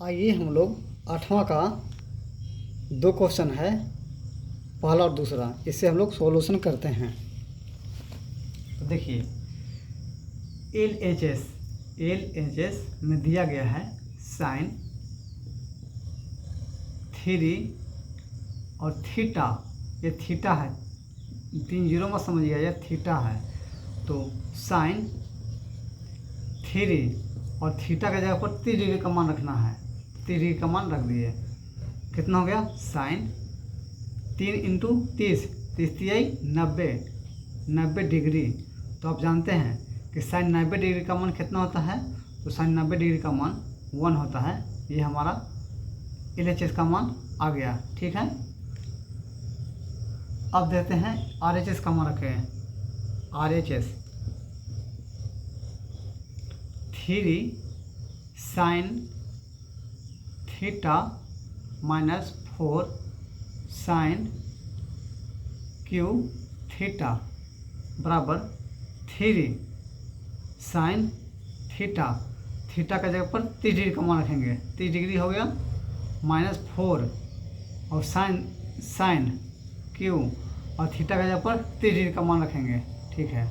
आइए हम लोग 8वां का 2 क्वेश्चन है, पहला और दूसरा, इससे हम लोग सॉल्यूशन करते हैं। तो देखिए एल एच एस में दिया गया है साइन 3 और थीटा, ये थीटा है, 3 जीरो में समझिएगा, ये थीटा है। तो साइन 3 और थीटा के जगह पर 30 डिग्री का मान रखना है। 30 डिग्री का मान रख दिए, कितना हो गया साइन 3 इंटू 30, 90 डिग्री। तो आप जानते हैं कि साइन 90 डिग्री का मान कितना होता है, तो साइन 90 डिग्री का मान 1 होता है। ये हमारा LHS का मान आ गया, ठीक है। अब देते हैं RHS का मान रखें, RHS 3 sine theta minus 4 sine cube theta बराबर 3 साइन थीटा, थीटा का जगह पर 30 डिग्री का मान रखेंगे, 30 डिग्री हो गया, माइनस 4 और साइन क्यू और थीटा का जगह पर 30 डिग्री का मान रखेंगे, ठीक है।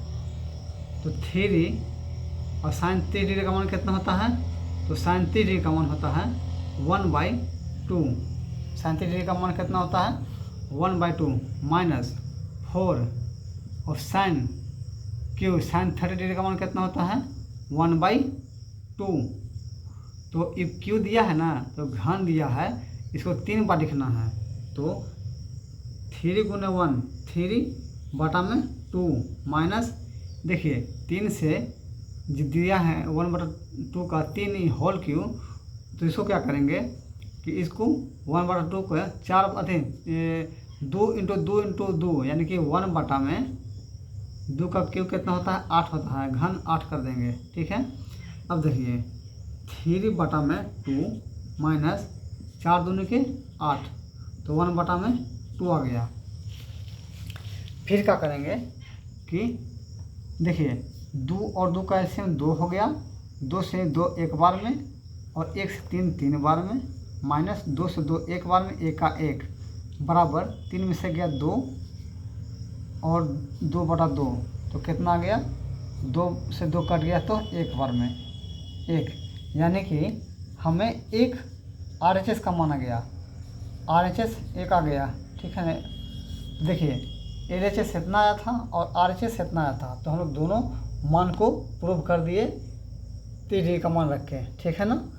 तो 3 और साइन 30 डिग्री का मान कितना होता है, तो साइन 30 डिग्री का मान होता है 1/2। साइन 30 डिग्री का मान कितना होता है 1/2 माइनस 4 और साइन क्यू, साइन 30 डिग्री का मान कितना होता है 1/2। तो ये क्यू दिया है ना, तो घन दिया है, इसको 3 बार लिखना है। तो 3 गुने 1 3/2 माइनस, देखिए 3 से दिया है 1/2 का 3 होल क्यू, तो इसको क्या करेंगे कि इसको 1/2 को 4 2 इंटू 2 इंटू 2 यानी कि 1/2 का क्यू कितना होता है 8 होता है, घन 8 कर देंगे, ठीक है। अब देखिए 3/2 माइनस 4 दूनी के 8, तो 1/2 आ गया। फिर क्या करेंगे कि देखिए 2 और 2 का ऐसे 2 हो गया, 2 से 2 एक बार में और 1 से 3 3 बार में, माइनस 2 से 2 एक बार में, 1 का 1 बराबर 3 में से गया 2 और 2/2, तो कितना आ गया 2 से 2 कट गया, तो एक बार में 1, यानी कि हमें एक RHS का मान आ गया, RHS 1 आ गया, ठीक है। देखिए LHS इतना आया था और RHS इतना आया था, तो हम लोग दोनों मान को प्रूव कर दिए 30 डिग्री का मान रख के, ठीक है ना।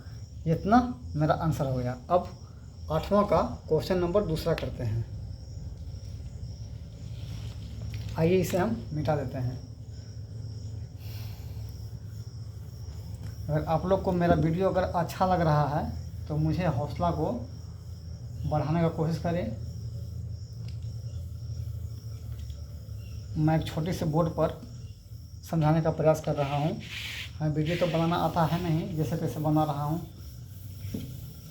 इतना मेरा आंसर हो गया। अब 8वां का क्वेश्चन नंबर दूसरा करते हैं। आइए इसे हम मिटा देते हैं। अगर आप लोग को मेरा वीडियो अगर अच्छा लग रहा है तो मुझे हौसला को बढ़ाने का कोशिश करें। मैं एक छोटी से बोर्ड पर समझाने का प्रयास कर रहा हूँ। हमें वीडियो तो बनाना आता है नहीं, जैसे तैसे बना रहा हूँ,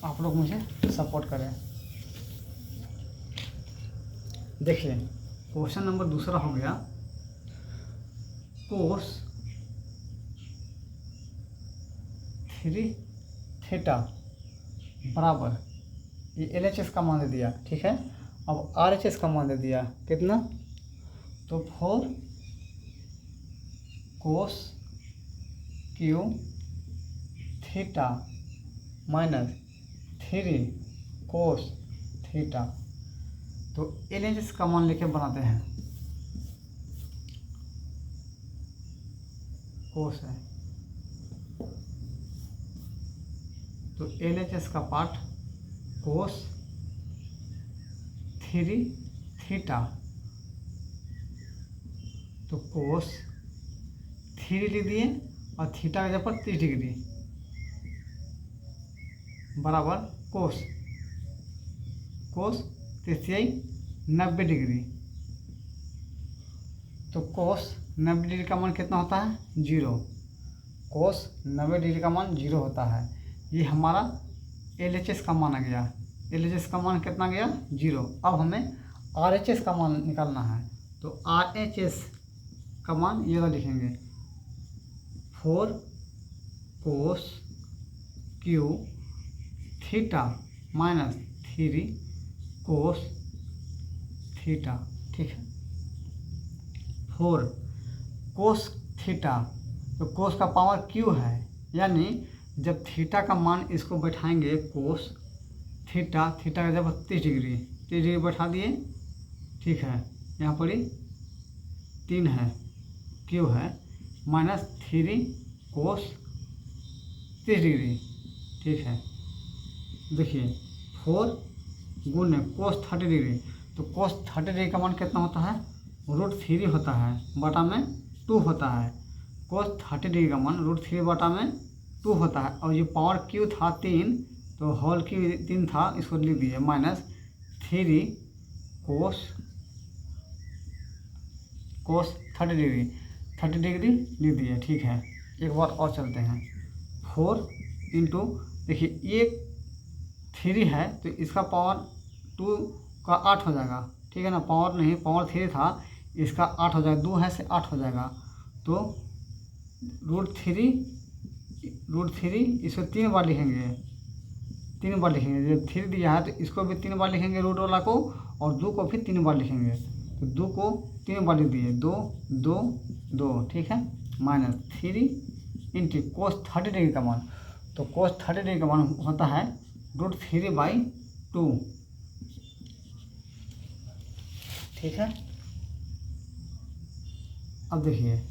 आप लोग मुझे सपोर्ट करें। देखिए क्वेश्चन नंबर दूसरा हो गया, कोस 3 थीटा बराबर, ये LHS का मान दे दिया, ठीक है। अब RHS का मान दे दिया कितना, तो 4 cos cube theta minus 3 cos theta. तो LHS का मान लेके बनाते हैं, कोस है, तो LHS का पार्ट कोस 3 थीटा, तो कोस 3 लिख दिए और थीटा के जगह पर 30 डिग्री बराबर कोस 90 डिग्री। तो कोस 90 डिग्री का मान कितना होता है 0, कोस 90 डिग्री का मान 0 होता है। ये हमारा LHS का मान आ गया, LHS का मान कितना गया 0। अब हमें RHS का मान निकालना है, तो RHS का मान ये वाला लिखेंगे, 4 cos cube theta minus 3 cos theta, ठीक है। 4 कोस थीटा, तो कोस का पावर क्यू है, यानी जब थीटा का मान इसको बैठाएंगे कोस थीटा, थीटा का जब 30 डिग्री बैठा दिए, ठीक है। यहाँ पर ही 3 है, क्यू है, माइनस 3 कोस 30 डिग्री, ठीक है। देखिए 4 गुने कोस 30 डिग्री, तो कोस 30 डिग्री का मान कितना होता है, √3 होता है, बटा में 2 होता है। कोस 30 डिग्री का मान √3 बटा में 2 होता है। और ये पावर क्यू था 3, तो होल क्यू 3 था, इसको लिख दिए माइनस 3 कोस 30 डिग्री लिख दिए, ठीक है। एक बार और चलते हैं। 4 इंटू, देखिए ये 3 है तो इसका पावर 2 का 8 हो जाएगा, ठीक है ना। पावर नहीं, पावर 3 था, इसका 8 हो जाएगा, 2 है से 8 हो जाएगा। तो √3 इसको 3 बार लिखेंगे, 3 बार लिखेंगे। जब 3 दिया है तो इसको भी 3 बार लिखेंगे रूट वाला को, और 2 को फिर 3 बार लिखेंगे। तो 2 को 3 बार लिख दिए, 2 2 2, ठीक है। माइनस 3 इंटू कोस 30 डिग्री का मान, तो कोस 30 डिग्री का मान होता है √3/2, ठीक है। अब देखिए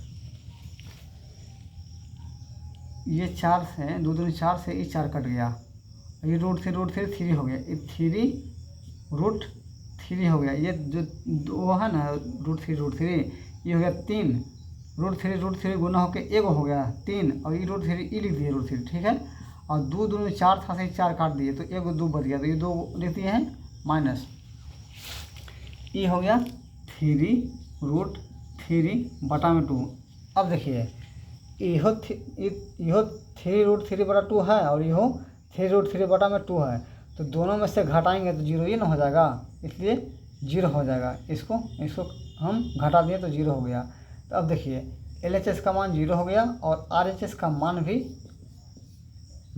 ये 4 से 2 दूनी 4 से ये 4 कट गया, ये √3 3 हो गया, ये 3 हो गया। ये जो 2 है ना √3 ये हो गया 3, √3 गुना होकर 1 हो गया 3, और ये √3 लिख दिए √3, ठीक है। और 2 दूनी 4 था से 4 काट दिए, तो 1 2 बच गया, तो ये 2 लिख दिए हैं माइनस, ये हो गया 3 बटा में 2। अब देखिए इहो 3 बटा 2 है, और इहो 3 बटा में 2 है, तो दोनों में से घटाएंगे तो 0 ही ना हो जाएगा, इसलिए 0 हो जाएगा। इसको हम घटा दिए तो 0 हो गया। तो अब देखिए LHS का मान 0 हो गया, और RHS का मान भी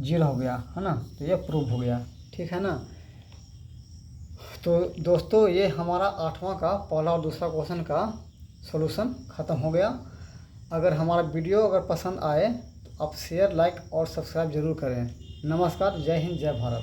0 हो गया, है ना। तो ये प्रूव हो गया, ठीक है ना। तो दोस्तों ये हमारा 8वां का पहला और दूसरा क्वेश्चन का सॉल्यूशन ख़त्म हो गया। अगर हमारा वीडियो अगर पसंद आए तो आप शेयर, लाइक और सब्सक्राइब जरूर करें। नमस्कार, जय हिंद, जय भारत।